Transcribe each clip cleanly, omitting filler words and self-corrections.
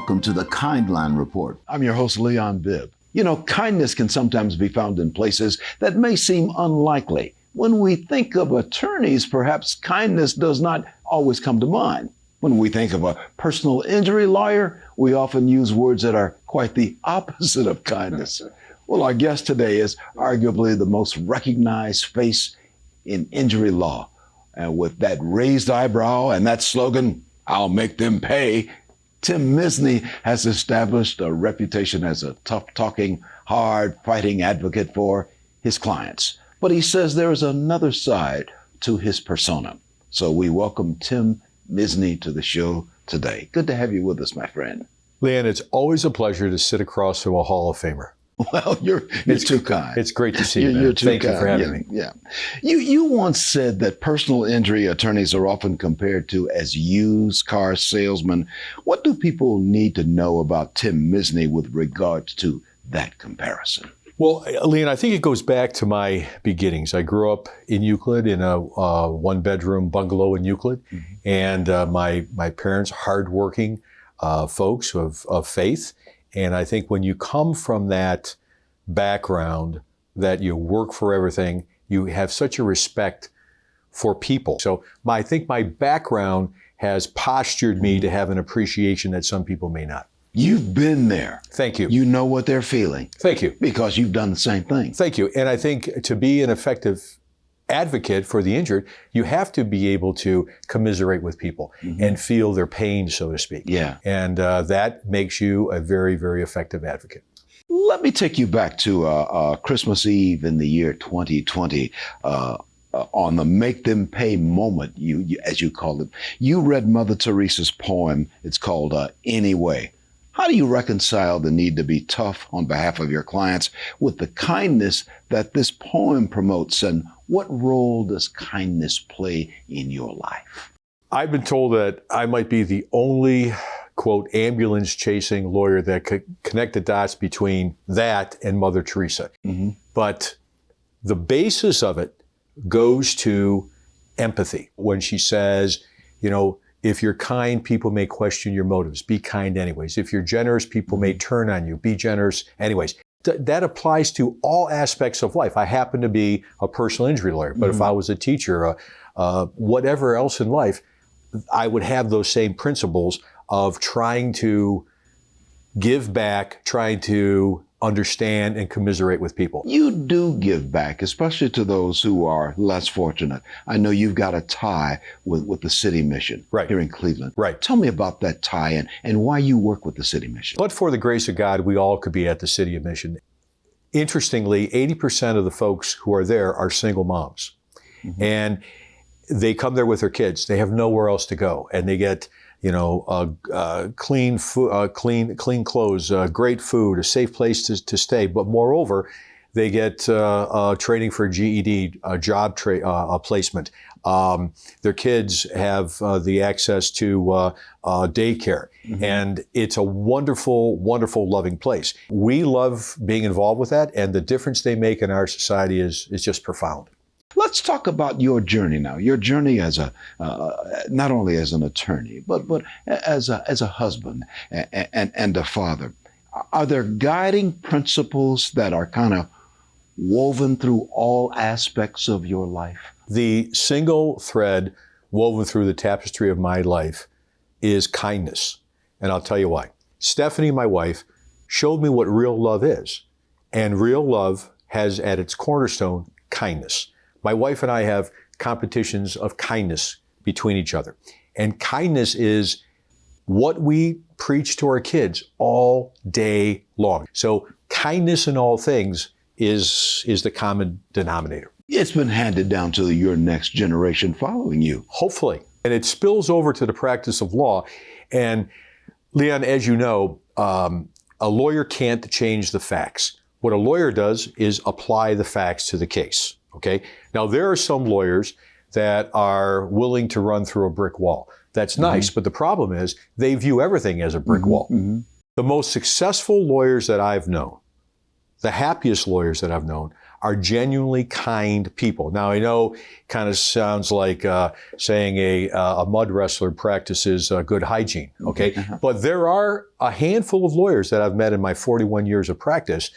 welcome to the Kindland Report. I'm your host, Leonn Bibb. You know, kindness can sometimes be found in places that may seem unlikely. When we think of attorneys, perhaps kindness does not always come to mind. When we think of a personal injury lawyer, we often use words that are quite the opposite of kindness. Well, our guest today is arguably the most recognized face in injury law. And with that raised eyebrow and that slogan, "I'll make them pay," Tim Misny has established a reputation as a tough-talking, hard-fighting advocate for his clients. But he says there is another side to his persona. So we welcome Tim Misny to the show today. Good to have you with us, my friend. Leonn, it's always a pleasure to sit across from a Hall of Famer. Well, you're too kind. It's great to see you, man. You're too Thank kind. you for having me. Yeah. You once said that personal injury attorneys are often compared to as used car salesmen. What do people need to know about Tim Misny with regards to that comparison? Well, Leonn, I think it goes back to my beginnings. I grew up in Euclid in a one-bedroom bungalow in Euclid, and my parents, hardworking folks of faith. And I think when you come from that background, that you work for everything, you have such a respect for people. So I think my background has postured me to have an appreciation that some people may not. You've been there. Thank you. You know what they're feeling. Thank you. Because you've done the same thing. Thank you. And I think to be an effective advocate for the injured, you have to be able to commiserate with people and feel their pain, so to speak. Yeah. And that makes you a very, very effective advocate. Let me take you back to Christmas Eve in the year 2020. On the make them pay moment, you as you called it, you read Mother Teresa's poem. It's called Anyway. How do you reconcile the need to be tough on behalf of your clients with the kindness that this poem promotes? And what role does kindness play in your life? I've been told that I might be the only, quote, ambulance-chasing lawyer that could connect the dots between that and Mother Teresa. But the basis of it goes to empathy. When she says, you know, if you're kind, people may question your motives. Be kind anyways. If you're generous, people may turn on you. Be generous anyways. That applies to all aspects of life. I happen to be a personal injury lawyer, but if I was a teacher, whatever else in life, I would have those same principles of trying to give back, trying to understand and commiserate with people. You do give back, especially to those who are less fortunate. I know you've got a tie with the City Mission here in Cleveland. Right. Tell me about that tie and why you work with the City Mission. But for the grace of God, we all could be at the City of Mission. Interestingly, 80% of the folks who are there are single moms. And they come there with their kids. They have nowhere else to go. And they get clean food, clean clothes, great food, a safe place to stay. But moreover, they get training for GED, job placement. Their kids have the access to daycare. And it's a wonderful, wonderful, loving place. We love being involved with that, and the difference they make in our society is just profound. Let's talk about your journey now. Your journey as not only as an attorney, but as a husband and a father. Are there guiding principles that are kind of woven through all aspects of your life? The single thread woven through the tapestry of my life is kindness. And I'll tell you why. Stephanie, my wife, showed me what real love is. And real love has at its cornerstone kindness. My wife and I have competitions of kindness between each other. And kindness is what we preach to our kids all day long. So kindness in all things is the common denominator. It's been handed down to your next generation following you. Hopefully. And it spills over to the practice of law. And Leonn, as you know, a lawyer can't change the facts. What a lawyer does is apply the facts to the case. Okay. Now, there are some lawyers that are willing to run through a brick wall. That's nice, but the problem is they view everything as a brick wall. The most successful lawyers that I've known, the happiest lawyers that I've known are genuinely kind people. Now, I know kind of sounds like saying a mud wrestler practices good hygiene, okay? But there are a handful of lawyers that I've met in my 41 years of practice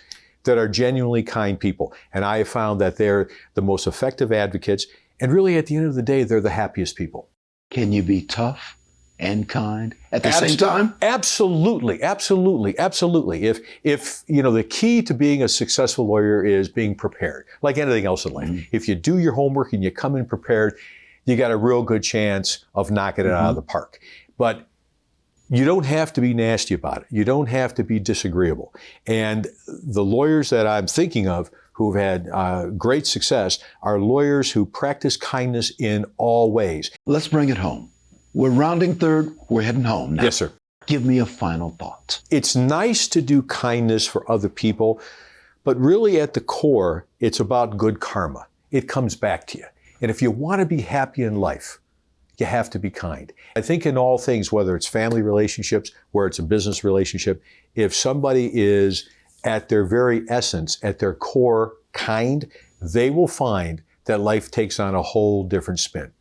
that are genuinely kind people. And I have found that they're the most effective advocates. And really, at the end of the day, they're the happiest people. Can you be tough and kind at the same time? Absolutely, absolutely, absolutely. If you know, the key to being a successful lawyer is being prepared, like anything else in life. If you do your homework and you come in prepared, you got a real good chance of knocking it out of the park. But you don't have to be nasty about it. You don't have to be disagreeable. And the lawyers that I'm thinking of who've had great success are lawyers who practice kindness in all ways. Let's bring it home. We're rounding third. We're heading home now. Yes, sir. Give me a final thought. It's nice to do kindness for other people, but really at the core, it's about good karma. It comes back to you. And if you want to be happy in life, you have to be kind. I think in all things, whether it's family relationships, where it's a business relationship, if somebody is at their very essence, at their core kind, they will find that life takes on a whole different spin.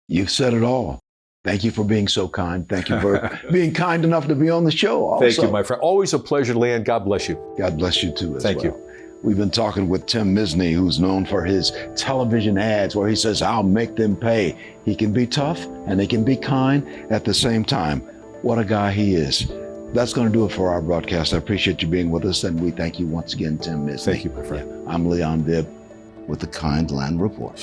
You've said it all. Thank you for being so kind. Thank you for being kind enough to be on the show also. Thank you, my friend. Always a pleasure, Leonn. God bless you. God bless you too as well. Thank you. We've been talking with Tim Misny, who's known for his television ads where he says, I'll make them pay. He can be tough and he can be kind at the same time. What a guy he is. That's going to do it for our broadcast. I appreciate you being with us, and we thank you once again, Tim Misny. Thank you, my friend. I'm Leonn Bibb with the Kindland Report.